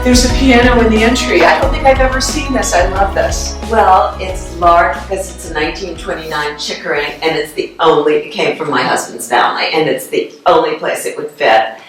There's a piano in the entry. I don't think I've ever seen this. I love this. Well, it's large because it's a 1929 Chickering, and it came from my husband's family, and it's the only place it would fit.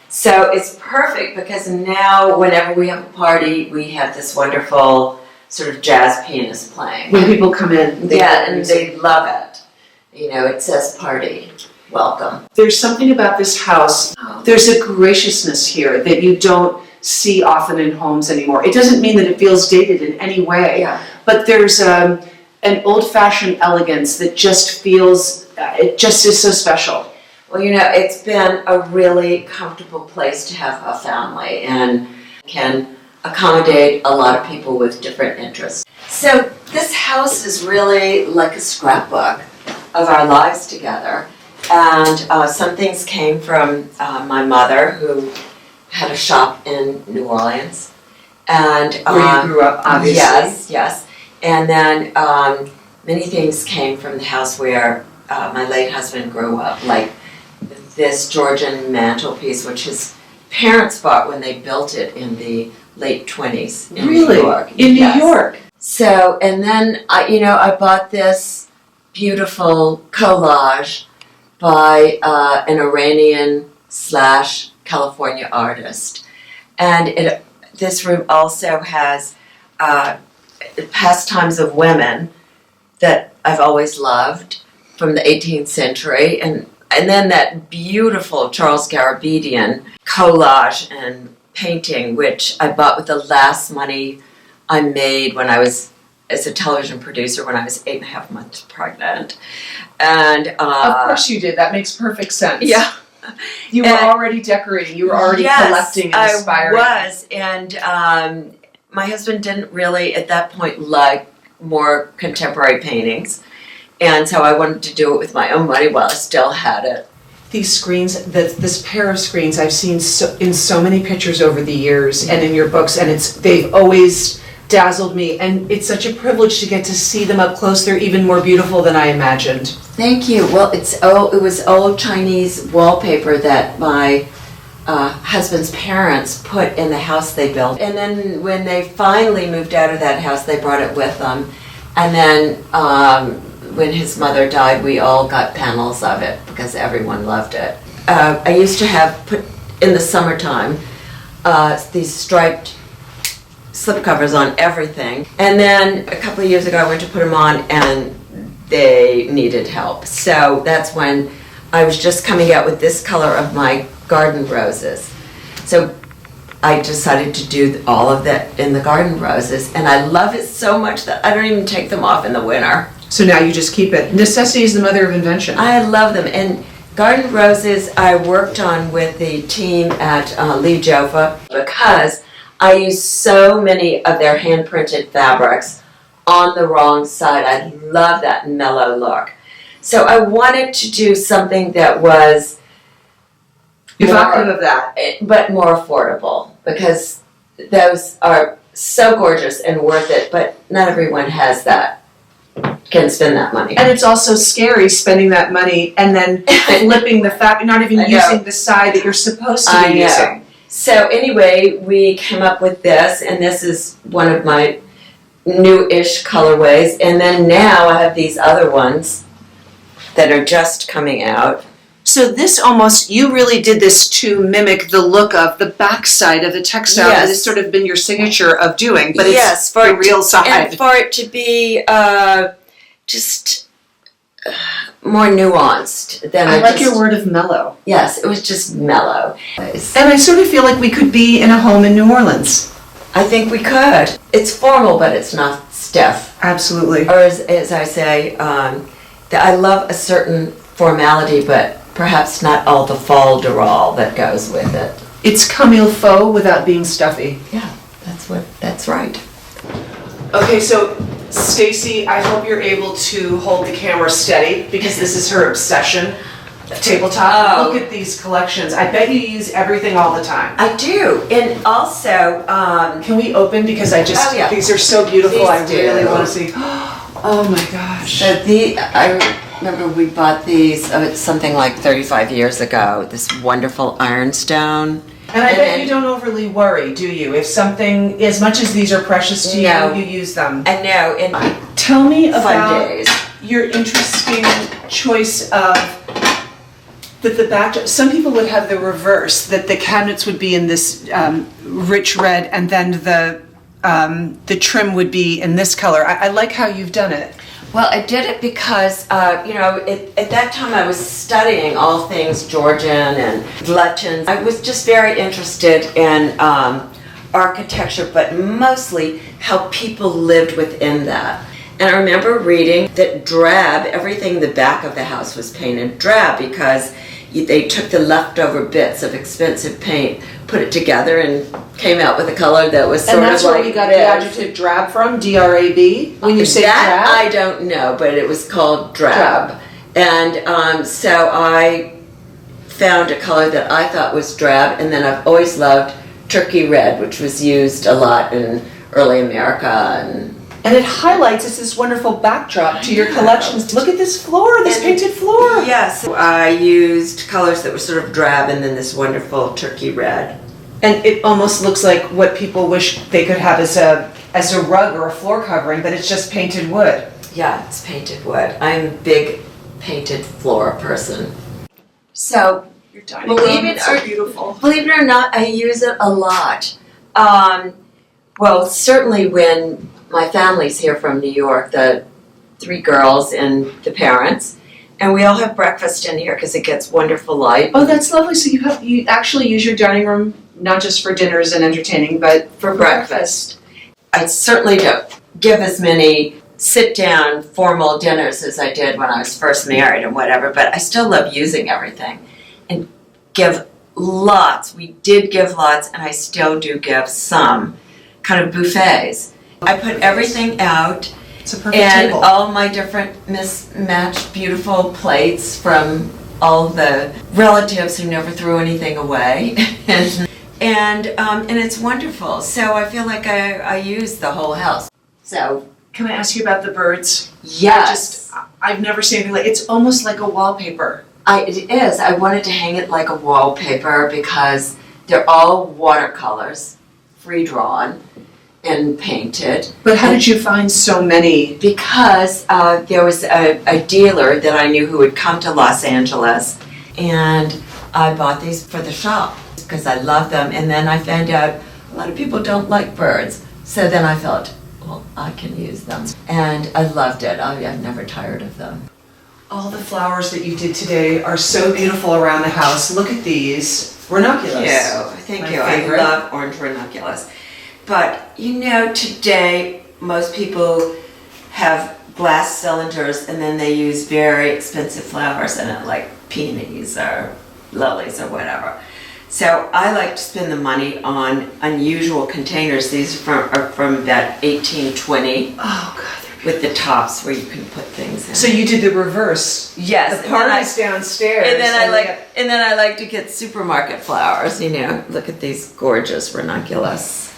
So it's perfect because now whenever we have a party, we have this wonderful sort of jazz pianist playing. When people come in, they love it. You know, it says party, welcome. There's something about this house. There's a graciousness here that you don't see often in homes anymore. It doesn't mean that it feels dated in any way, but there's an old-fashioned elegance that just feels, it just is so special. Well, you know, it's been a really comfortable place to have a family and can accommodate a lot of people with different interests. So this house is really like a scrapbook of our lives together. And some things came from my mother, who had a shop in New Orleans. And where you grew up, obviously. Yes. And then many things came from the house where my late husband grew up, like this Georgian mantelpiece, which his parents bought when they built it in the late 20s in New York. In New York? So, and then, I bought this beautiful collage by an Iranian / California artist. And this room also has pastimes of women that I've always loved from the 18th century. And then that beautiful Charles Garabedian collage and painting, which I bought with the last money I made when I was, as a television producer, when I was 8.5 months pregnant. And of course you did. That makes perfect sense. Yeah. You were already decorating. You were already collecting and inspiring. I was. And my husband didn't really, at that point, like more contemporary paintings. And so I wanted to do it with my own money while I still had it. These screens, this pair of screens I've seen in so many pictures over the years and in your books, and they've always dazzled me, and it's such a privilege to get to see them up close. They're even more beautiful than I imagined. Thank you. Well, it was old Chinese wallpaper that my husband's parents put in the house they built. And then when they finally moved out of that house, they brought it with them. And then when his mother died, we all got panels of it because everyone loved it. I used to have put in the summertime these striped slipcovers on everything. And then a couple of years ago I went to put them on and they needed help. So that's when I was just coming out with this color of my garden roses. So I decided to do all of that in the garden roses, and I love it so much that I don't even take them off in the winter. So now you just keep it. Necessity is the mother of invention. I love them. And garden roses I worked on with the team at Lee Joffa because I use so many of their hand-printed fabrics on the wrong side. I love that mellow look. So I wanted to do something that was evocative of that, but more affordable, because those are so gorgeous and worth it, but not everyone has that, can spend that money. And it's also scary spending that money and then flipping the fabric, not even using the side that you're supposed to be using. So anyway, we came up with this, and this is one of my new-ish colorways, and then now I have these other ones that are just coming out. So this almost, you really did this to mimic the look of the backside of the textile that has sort of been your signature of doing, but it's the real side. And for it to be just more nuanced than I like your word of mellow. Yes, it was just mellow. And I sort of feel like we could be in a home in New Orleans. I think we could. It's formal, but it's not stiff. Absolutely. Or as I say, I love a certain formality, but perhaps not all the fol-de-rol that goes with it. It's comme il faut without being stuffy. Yeah, that's right. Okay, so Stacy, I hope you're able to hold the camera steady because this is her obsession. Tabletop. Look at these collections. I bet you use everything all the time. I do, and also can we open, because these are so beautiful. Please, I really want to see. Oh my gosh. So I remember we bought these something like 35 years ago, this wonderful ironstone And I bet you don't overly worry, do you? If something, as much as these are precious to you use them. I know. Tell me about days. Your interesting choice of the backdrop. Some people would have the reverse, that the cabinets would be in this rich red, and then the trim would be in this color. I like how you've done it. Well, I did it because, at that time I was studying all things Georgian and Latin. I was just very interested in architecture, but mostly how people lived within that. And I remember reading that drab, everything in the back of the house was painted drab because they took the leftover bits of expensive paint, put it together, and came out with a color that was sort of like And that's where we got the adjective drab from, D-R-A-B? When you say that, drab? I don't know, but it was called drab. And so I found a color that I thought was drab, and then I've always loved turkey red, which was used a lot in early America. And it highlights, it's this wonderful backdrop to your collections. Look at this floor, this painted floor. Yes, I used colors that were sort of drab and then this wonderful turkey red. And it almost looks like what people wish they could have as a rug or a floor covering, but it's just painted wood. Yeah, it's painted wood. I'm a big painted floor person. So, Your dining room is so beautiful. Believe it or not, I use it a lot. Well, certainly when my family's here from New York, the 3 girls and the parents, and we all have breakfast in here because it gets wonderful light. Oh, that's lovely. So you actually use your dining room not just for dinners and entertaining, but for breakfast. I certainly don't give as many sit-down formal dinners as I did when I was first married and whatever, but I still love using everything and give lots. We did give lots, and I still do give some kind of buffets. I put everything out, it's a perfect and table. all my different mismatched beautiful plates from all the relatives who never threw anything away, and it's wonderful. So I feel like I use the whole house. So Can I ask you about the birds? yes, I've never seen anything like, it's almost like a wallpaper. it is. I wanted to hang it like a wallpaper because they're all watercolors, free drawn and painted. But how did you find so many? Because there was a dealer that I knew who would come to Los Angeles, and I bought these for the shop because I love them. And then I found out a lot of people don't like birds, so then I thought, well, I can use them. And I loved it. I'm never tired of them. All the flowers that you did today are so beautiful around the house. Look at these. Ranunculus. Thank My you. favorite. I love orange ranunculus. But, today most people have glass cylinders and then they use very expensive flowers in it, like peonies or lilies or whatever. So I like to spend the money on unusual containers. These are from about 1820. Oh, God. With the tops where you can put things in. So you did the reverse. Yes, The party's downstairs. and then I like to get supermarket flowers. Look at these gorgeous ranunculus.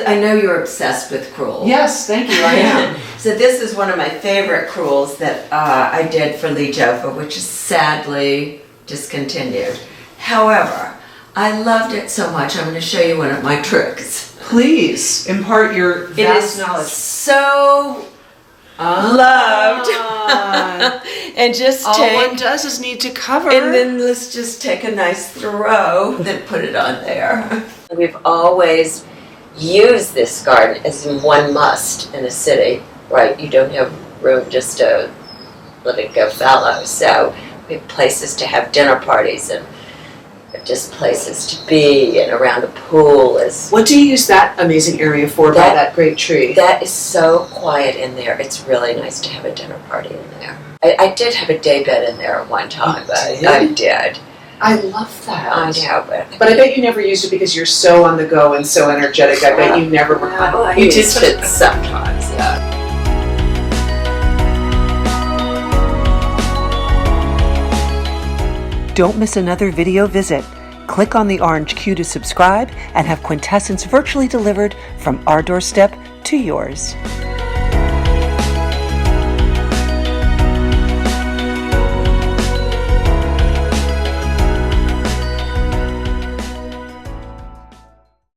I know you're obsessed with crewels. Yes, thank you, I am. So this is one of my favorite crewels that I did for Lee Joffa, which is sadly discontinued. However, I loved it so much, I'm going to show you one of my tricks. Please, impart your vast knowledge. So loved. And just All take, one does is need to cover. and then let's just take a nice throw, then put it on there. We've always used this garden as one must in a city, right? You don't have room just to let it go fallow. So we have places to have dinner parties and just places to be, and around a pool is. What do you use that amazing area for by that great tree? That is so quiet in there. It's really nice to have a dinner party in there. I did have a day bed in there at one time, but I did. I love that. I know, but I bet you never used it because you're so on the go and so energetic. I bet you never were. You used it sometimes, yeah. Don't miss another video visit. Click on the orange Q to subscribe and have Quintessence virtually delivered from our doorstep to yours.